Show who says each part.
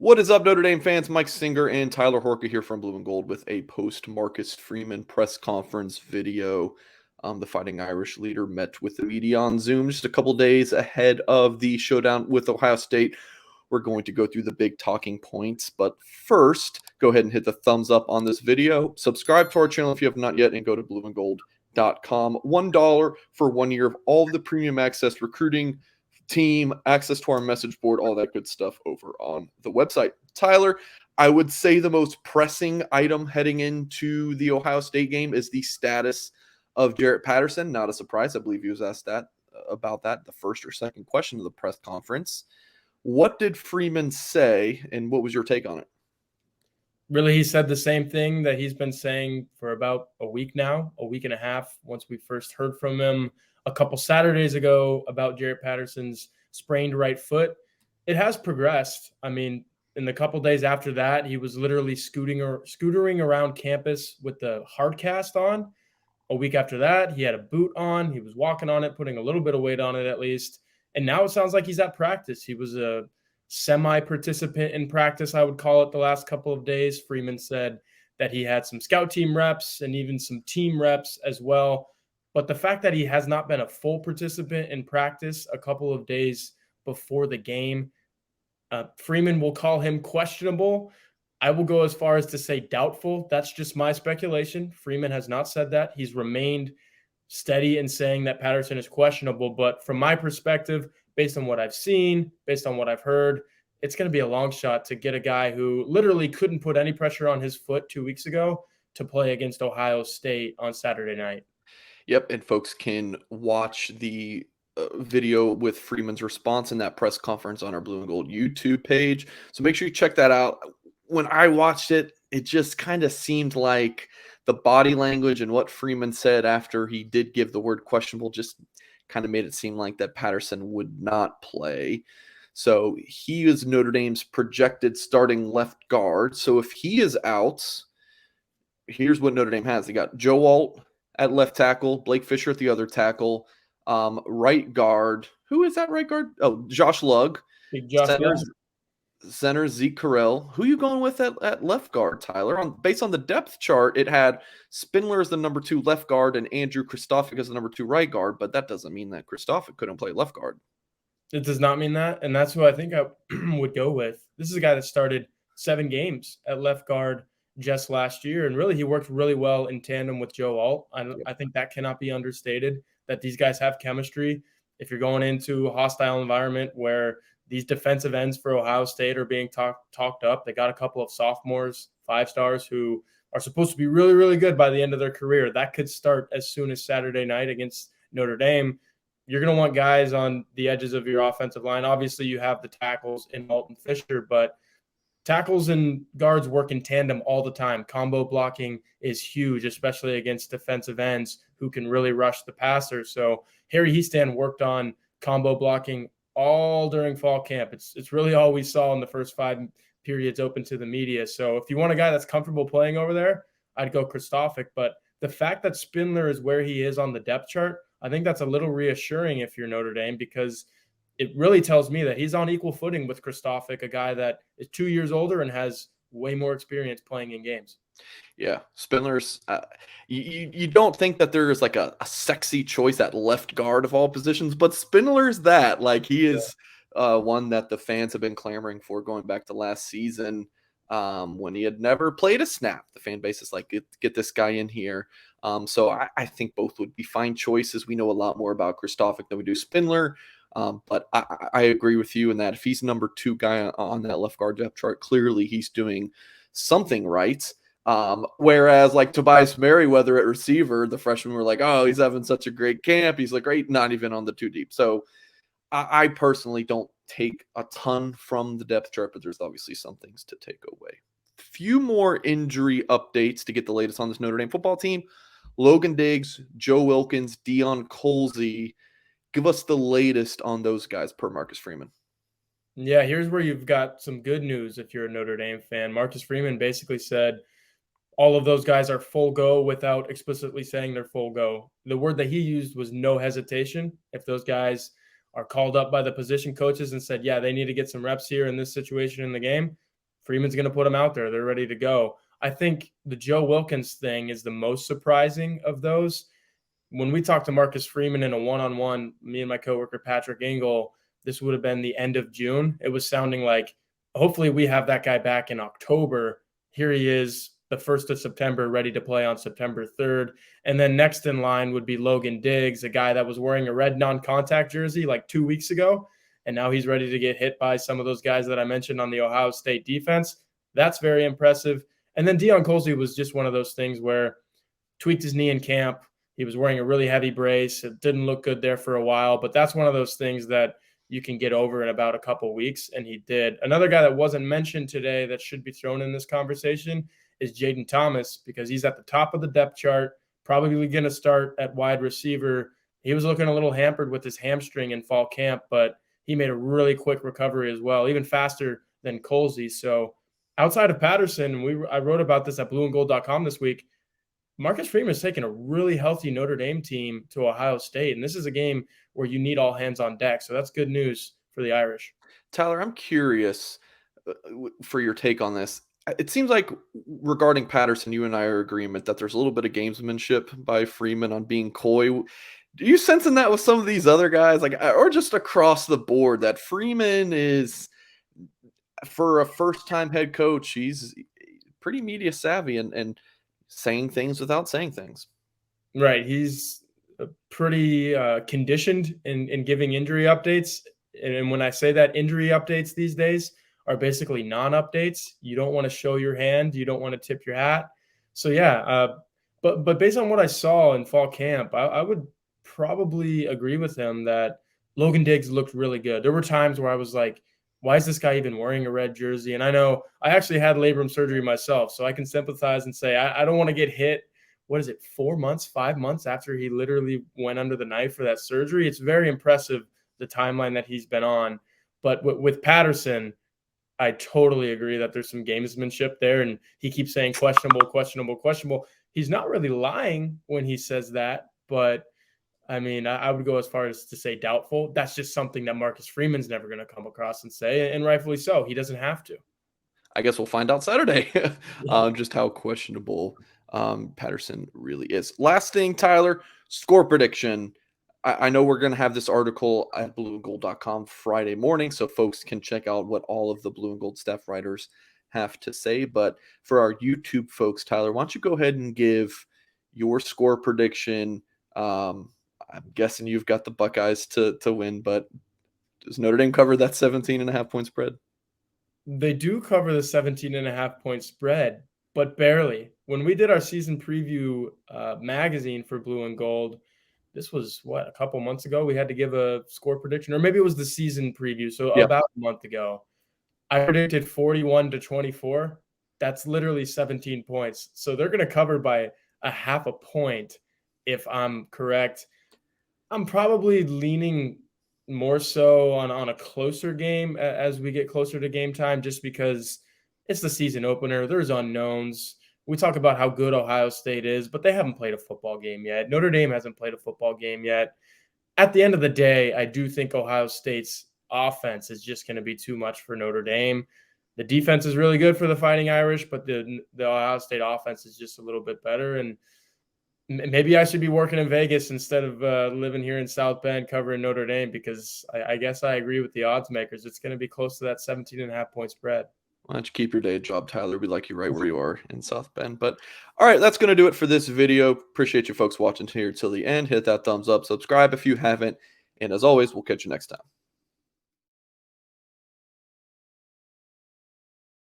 Speaker 1: What is up, Notre Dame fans? Mike Singer and Tyler Horka here from Blue and Gold with a post Marcus Freeman press conference video. The Fighting Irish leader met with the media on Zoom just a couple days ahead of the showdown with Ohio State. We're going to go through the big talking points, but first, go ahead and hit the thumbs up on this video. Subscribe to our channel if you have not yet, and go to blueandgold.com. $1 for 1 year of all of the premium access recruiting, team, access to our message board, all that good stuff over on the website. Tyler, I would say the most pressing item heading into the Ohio State game is the status of Jarrett Patterson. Not a surprise. I believe he was asked about that the first or second question of the press conference. What did Freeman say, and what was your take on it?
Speaker 2: Really, he said the same thing that he's been saying for about a week now, a week and a half, once we first heard from him a couple Saturdays ago about Jarrett Patterson's sprained right foot. It has progressed. I mean, in the couple days after that, he was literally scootering around campus with the hard cast on. A week after that, he had a boot on. He was walking on it, putting a little bit of weight on it at least. And now it sounds like he's at practice. He was a semi-participant in practice, I would call it, the last couple of days. Freeman said that he had some scout team reps and even some team reps as well. But the fact that he has not been a full participant in practice a couple of days before the game, Freeman will call him questionable. I will go as far as to say doubtful. That's just my speculation. Freeman has not said that. He's remained steady in saying that Patterson is questionable. But from my perspective, based on what I've seen, based on what I've heard, it's going to be a long shot to get a guy who literally couldn't put any pressure on his foot 2 weeks ago to play against Ohio State on Saturday night.
Speaker 1: Yep, and folks can watch the video with Freeman's response in that press conference on our Blue and Gold YouTube page. So make sure you check that out. When I watched it, it just kind of seemed like the body language and what Freeman said after he did give the word questionable just kind of made it seem like that Patterson would not play. So he is Notre Dame's projected starting left guard. So if he is out, here's what Notre Dame has. They got Joe Alt at left tackle, Blake Fisher at the other tackle, right guard. Who is that right guard? Oh, Josh Lugg. Center Zeke Carell. Who are you going with at left guard, Tyler? Based on the depth chart, it had Spindler as the number 2 left guard and Andrew Kristofic as the number 2 right guard, but that doesn't mean that Kristofic couldn't play left guard.
Speaker 2: It does not mean that, and that's who I think I would go with. This is a guy that started 7 games at left guard just last year, and really he worked really well in tandem with Joe Alt. I think that cannot be understated, that these guys have chemistry. If you're going into a hostile environment where these defensive ends for Ohio State are being talked up, they got a couple of sophomores, 5-stars, who are supposed to be really, really good by the end of their career. That could start as soon as Saturday night against Notre Dame. You're going to want guys on the edges of your offensive line. Obviously, you have the tackles in Alt and Fisher, but tackles and guards work in tandem all the time. Combo blocking is huge, especially against defensive ends who can really rush the passer. So Harry Hiestand worked on combo blocking all during fall camp. It's really all we saw in the first 5 periods open to the media. So if you want a guy that's comfortable playing over there, I'd go Kristofic. But the fact that Spindler is where he is on the depth chart, I think that's a little reassuring if you're Notre Dame, because it really tells me that he's on equal footing with Kristofic, a guy that is 2 years older and has way more experience playing in games.
Speaker 1: Yeah, Spindler's you don't think that there is like a sexy choice at left guard of all positions, but Spindler's that. Like, he is one that the fans have been clamoring for going back to last season, when he had never played a snap. The fan base is like, get this guy in here. So I think both would be fine choices. We know a lot more about Kristofic than we do Spindler. But I agree with you in that if he's number 2 guy on that left guard depth chart, clearly he's doing something right. Whereas like Tobias Merriweather at receiver, the freshmen were like, oh, he's having such a great camp. He's like, great, not even on the 2 deep. So I personally don't take a ton from the depth chart, but there's obviously some things to take away. Few more injury updates to get the latest on this Notre Dame football team. Logan Diggs, Joe Wilkins, Deion Colsey. Give us the latest on those guys per Marcus Freeman.
Speaker 2: Yeah, here's where you've got some good news if you're a Notre Dame fan. Marcus Freeman basically said all of those guys are full go without explicitly saying they're full go. The word that he used was no hesitation. If those guys are called up by the position coaches and said, yeah, they need to get some reps here in this situation in the game, Freeman's going to put them out there. They're ready to go. I think the Joe Wilkins thing is the most surprising of those. When we talked to Marcus Freeman in a one-on-one, me and my coworker Patrick Engel, this would have been the end of June. It was sounding like, hopefully we have that guy back in October. Here he is, the 1st of September, ready to play on September 3rd. And then next in line would be Logan Diggs, a guy that was wearing a red non-contact jersey like 2 weeks ago. And now he's ready to get hit by some of those guys that I mentioned on the Ohio State defense. That's very impressive. And then Deion Colsey was just one of those things where tweaked his knee in camp. He was wearing a really heavy brace. It didn't look good there for a while, but that's one of those things that you can get over in about a couple of weeks, and he did. Another guy that wasn't mentioned today that should be thrown in this conversation is Jaden Thomas, because he's at the top of the depth chart, probably going to start at wide receiver. He was looking a little hampered with his hamstring in fall camp, but he made a really quick recovery as well, even faster than Colsey. So outside of Patterson, I wrote about this at blueandgold.com this week. Marcus Freeman is taking a really healthy Notre Dame team to Ohio State, and this is a game where you need all hands on deck. So that's good news for the Irish.
Speaker 1: Tyler, I'm curious for your take on this. It seems like regarding Patterson, you and I are in agreement that there's a little bit of gamesmanship by Freeman on being coy. Do you sense in that with some of these other guys, like, or just across the board, that Freeman is, for a first-time head coach, he's pretty media savvy and saying things without saying things?
Speaker 2: Right. He's pretty conditioned in giving injury updates. And when I say that, injury updates these days are basically non-updates. You don't want to show your hand. You don't want to tip your hat. So, yeah. But based on what I saw in fall camp, I would probably agree with him that Logan Diggs looked really good. There were times where I was like, why is this guy even wearing a red jersey? And I know I actually had labrum surgery myself, so I can sympathize and say I don't want to get hit. What is it, 4 months, 5 months after he literally went under the knife for that surgery? It's very impressive, the timeline that he's been on. But with Patterson, I totally agree that there's some gamesmanship there, and he keeps saying questionable, questionable, questionable. He's not really lying when he says that, but I mean, I would go as far as to say doubtful. That's just something that Marcus Freeman's never going to come across and say, and rightfully so. He doesn't have to.
Speaker 1: I guess we'll find out Saturday just how questionable Patterson really is. Last thing, Tyler, score prediction. I know we're going to have this article at blueandgold.com Friday morning, so folks can check out what all of the Blue and Gold staff writers have to say. But for our YouTube folks, Tyler, why don't you go ahead and give your score prediction? I'm guessing you've got the Buckeyes to win, but does Notre Dame cover that 17.5-point spread?
Speaker 2: They do cover the 17.5-point spread, but barely. When we did our season preview magazine for Blue and Gold, this was, a couple months ago, we had to give a score prediction, or maybe it was the season preview, so about a month ago. I predicted 41-24. That's literally 17 points. So they're going to cover by a half a point, if I'm correct. I'm probably leaning more so on a closer game as we get closer to game time, just because it's the season opener. There's unknowns. We talk about how good Ohio State is, but they haven't played a football game yet. Notre Dame hasn't played a football game yet. At the end of the day, I do think Ohio State's offense is just going to be too much for Notre Dame. The defense is really good for the Fighting Irish, but the Ohio State offense is just a little bit better. And maybe I should be working in Vegas instead of living here in South Bend covering Notre Dame, because I guess I agree with the odds makers. It's going to be close to that 17.5-point spread.
Speaker 1: Why don't you keep your day job, Tyler? We like you right where you are in South Bend. But all right, that's going to do it for this video. Appreciate you folks watching here till the end. Hit that thumbs up, subscribe if you haven't. And as always, we'll catch you next time.